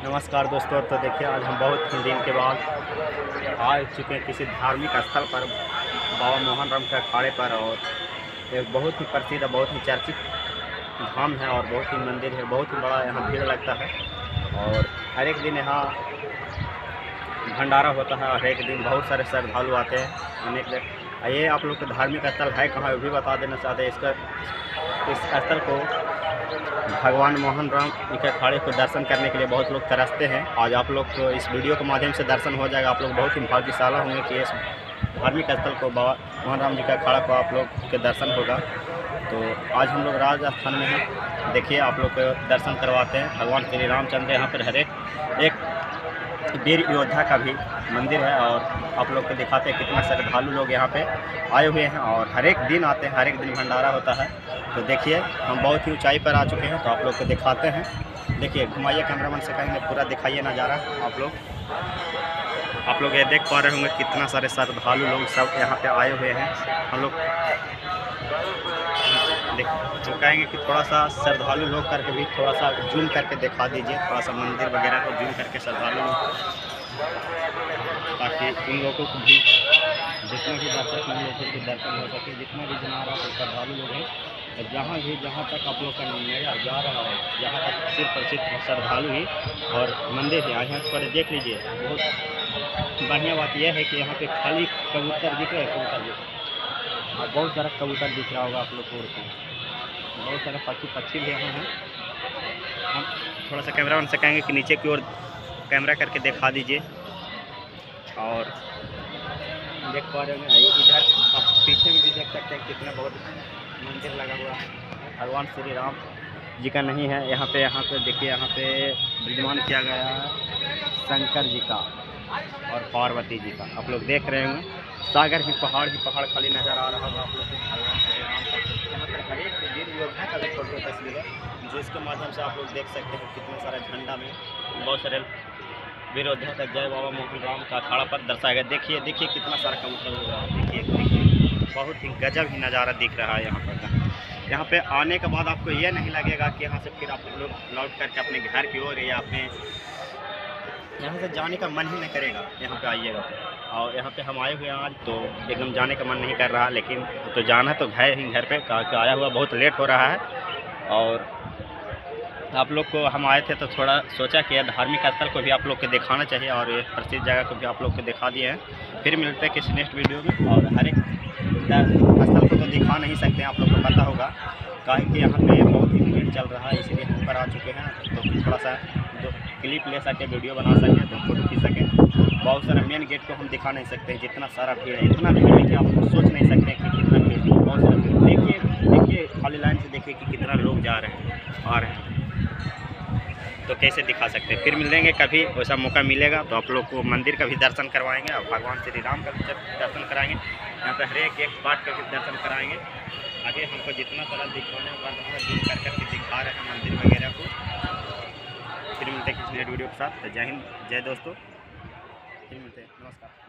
नमस्कार दोस्तों। तो देखिए, आज हम बहुत ही दिन के बाद आ चुके हैं किसी धार्मिक स्थल पर, बाबा मोहन राम के अखाड़े पर। और एक बहुत ही प्रसिद्ध, बहुत ही चर्चित धाम है और बहुत ही मंदिर है। बहुत ही बड़ा यहाँ भीड़ लगता है और हर एक दिन यहाँ भंडारा होता है और हर एक दिन बहुत सारे श्रद्धालु आते हैं अनेक। ये आप लोग का धार्मिक स्थल है कहाँ, वो भी बता देना चाहते हैं। इस स्थल को भगवान मोहन राम के अखाड़े को दर्शन करने के लिए बहुत लोग तरसते हैं। आज आप लोग को इस वीडियो के माध्यम से दर्शन हो जाएगा। आप लोग बहुत ही भाग्यशाली होंगे कि इस धार्मिक स्थल को, बाबा मोहन राम जी के अखाड़ा को आप लोग के दर्शन होगा। तो आज हम लोग राजस्थान में हैं। देखिए, आप लोग को दर्शन करवाते हैं। भगवान श्री रामचंद्र यहाँ पर हर एक वीर योद्धा का भी मंदिर है और आप लोग को दिखाते हैं कितना श्रद्धालु लोग यहाँ पे आए हुए हैं और हर एक दिन आते हैं, हर एक दिन भंडारा होता है। तो देखिए, हम बहुत ही ऊंचाई पर आ चुके हैं, तो आप लोग को दिखाते हैं। देखिए, घुमाइए, कैमरामैन से कहेंगे पूरा दिखाइए नज़ारा। आप लोग ये देख पा रहे होंगे कितना सारे श्रद्धालु लोग सब यहाँ पे आए हुए हैं। हम लोग तो कहेंगे कि थोड़ा सा श्रद्धालु लोग करके भी थोड़ा सा जूम करके दिखा दीजिए, थोड़ा सा मंदिर वगैरह को जूम करके श्रद्धालु लोग, ताकि उन लोगों को भी जितने भी दर्शक लोगों के दर्शन हो सके। जितना भी जना रहा है श्रद्धालु लोग हैं, जहाँ तक आप लोग का नज़र जा रहा है, जहाँ तक सिर्फ और सिर्फ श्रद्धालु ही और मंदिर है। यहाँ पर देख लीजिए, बहुत बढ़िया बात यह है कि यहाँ पे खाली कबूतर दिख रहे हैं, कबूतर दिख रहे हैं और बहुत सारा कबूतर दिख रहा होगा आप लोग को। बहुत सारे पक्षी भी यहाँ हैं। हम थोड़ा सा कैमरामैन से कहेंगे कि नीचे की ओर कैमरा करके दिखा दीजिए। और देख पा रहे हैं इधर आप पीछे भी देख सकते हैं कितना बहुत मंदिर लगा हुआ है। भगवान श्री राम जी का नहीं है यहाँ पे देखिए, यहाँ पे विराजमान किया गया है शंकर जी का और पार्वती जी का। आप लोग देख रहे होंगे सागर ही पहाड़ खाली नज़र आ रहा होगा आप लोग को। भगवान श्री राम का यहाँ पर हर एक वीर योद्धा का भी छोटी तस्वीर है, जिसके माध्यम से आप लोग देख सकते हैं कितने सारे झंडा में बहुत सारे वीर योद्धा का जय बाबा मोहन राम का अखाड़ा पर दर्शाया गया। देखिए कितना सारा कबूतर हो रहा है। देखिए बहुत ही गजब ही नज़ारा दिख रहा है यहाँ पर। यहाँ पे आने के बाद आपको ये नहीं लगेगा कि यहाँ से फिर आप लोग लौट करके अपने घर की ओर या अपने यहाँ से जाने का मन ही नहीं करेगा। यहाँ पे आइएगा और यहाँ पे हम आए हुए हैं आज, तो एकदम जाने का मन नहीं कर रहा, लेकिन तो जाना तो है ही। घर पे आया हुआ बहुत लेट हो रहा है और आप लोग को हम आए थे तो थोड़ा सोचा कि धार्मिक स्थल को भी आप लोग को दिखाना चाहिए और ये प्रसिद्ध जगह को भी आप लोग को दिखा दिए हैं। फिर मिलते हैं किसी नेक्स्ट वीडियो में। और हर एक स्थल को तो दिखा नहीं सकते, आप लोग को पता होगा, कि यहाँ पे बहुत ही भीड़ चल रहा है, इसीलिए हम ऊपर आ चुके हैं। तो थोड़ा सा जो क्लिप ले सके, वीडियो बना सके, तो फोटो खींच सके। बहुत सारा मेन गेट को हम दिखा नहीं सकते, जितना सारा भीड़ है, इतना भीड़ है कि आप सोच नहीं सकते कि कितना भीड़ है। बहुत सारा भीड़ देखिए खाली लाइन से देखिए कि कितना लोग जा रहे हैं, आ रहे हैं, तो कैसे दिखा सकते हैं। फिर मिलेंगे कभी वैसा मौका मिलेगा तो आप लोग को मंदिर का भी दर्शन करवाएंगे और भगवान श्री राम का भी दर्शन कराएंगे। यहाँ पर हर एक पार्ट का भी दर्शन कराएंगे। आगे हमको जितना सारा दिखाने वाला जूम करके दिखा रहे हैं मंदिर वगैरह को। फिर मिलते हैं किसी नए वीडियो के साथ। तो जय हिंद, जय दोस्तों, फिर मिलते हैं, नमस्कार।